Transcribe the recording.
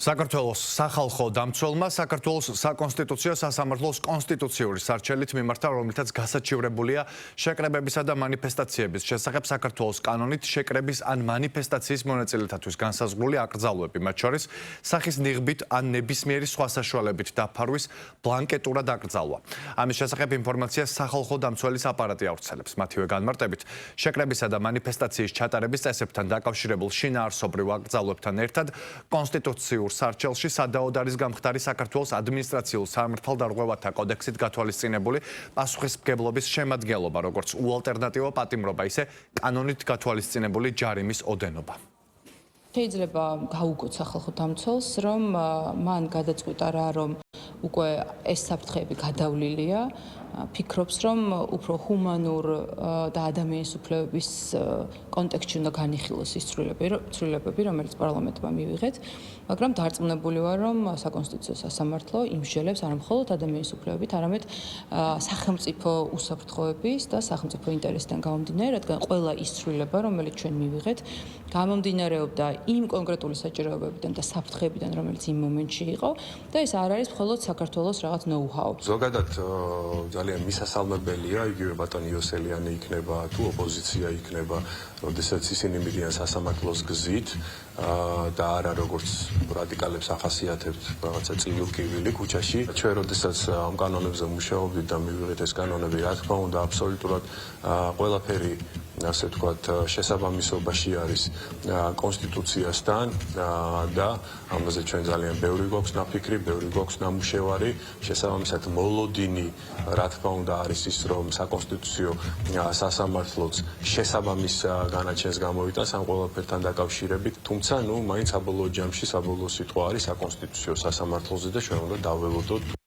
საქართველოს სახალხო დამცველმა საქართველოს საკონსტიტუციო სასამართლოს კონსტიტუციური სარჩელით მიმართა, რომლითაც გასაჩივრებულია შეკრებებისა და მანიფესტაციების შესახებ საქართველოს კანონით შეკრების ან მანიფესტაციის მონაწილეთათვის განსაზღვრული აკრძალვები, მათ შორის სახის ნიღბით ან ნებისმიერი სხვა საშუალებით დაფარვის ბლანკეტურად აკრძალვა. ამის შესახებ ინფორმაციას სახალხო დამცველის აპარატი ავრცელებს. მათივე განმარტებით, შეკრებისა და მანიფესტაციის ჩატარების წესებთან დაკავშირებულ შინაარსობრივ აკრძალვებთან ერთად კონსტიტუციურ სარჩელში სადაოდ არის გამხდარი საქართველოს ადმინისტრაციულ სამართალდარღვევათა კოდექსით გათვალისწინებული პასუხისმგებლობის შემადგენლობა, როგორც უალტერნატივო პატიმრობა, ისე კანონით გათვალისწინებული ჯარიმის ოდენობა. შეიძლება გაუგოთ სახალხო დამცველს, რომ მან გადაწყვიტა რა, რომ უკვე ეს საფრთხეები გადავლილია, ფიქრობს, რომ უფრო ჰუმანურ და ადამიანის უფლებების კონტექსტში უნდა განიხილოს ის ცვლილებები, რომელიც პარლამენტმა მივიღეთ, მაგრამ დარწმუნებული ვარ, რომ საკონსტიტუციო სასამართლო იმსჯელებს არა მხოლოდ ადამიანის უფლებებით, არამედ სახელმწიფო უსაფრთხოების და სახელმწიფო ინტერესიდან გამომდინარე, რადგან ყველა ის ცვლილება, რომელიც ჩვენ მივიღეთ, გამომდინარეობდა იმ კონკრეტული საჭიროებებიდან და საფრთხეებიდან, რომელიც იმ მომენტში იყო და ეს არ არის მხოლოდ საქართველოს რაღაც ნოუ-ჰაუ. ზოგადად ძალიან მისასალმებელია, იგივე ბატონი იოსელიანი იქნება თუ ოპოზიცია იქნება, როდესაც ისინი მიდიან სასამართლოს გზით და არა როგორც რადიკალებს ახასიათებთ რაღაცა წილილ-კივილი ქუჩაში. ჩვენ როდესაც ამ კანონებზე მუშაობდით და მივიღეთ ეს კანონები, რა თქმა უნდა, აბსოლუტურად ყველაფერი ასე ვთქვათ, შესაბამისობაში არის კონსტიტუციასთან და ამაზე ჩვენ ძალიან ბევრი გვაქვს ნაფიქრი, ბევრი გვაქვს ნამუშევარი. შესაბამისად მოლოდინი, რა თქმა უნდა, არის ის, რომ საკონსტიტუციო სასამართლოც შესაბამის განაჩენს გამოვიტანს ამ ყველაფერთან დაკავშირებით, თუმცა, მაინც საბოლოო ჯამში საბოლოო სიტყვა არის საკონსტიტუციო სასამართლოზე და ჩვენ უნდა დავველოდოთ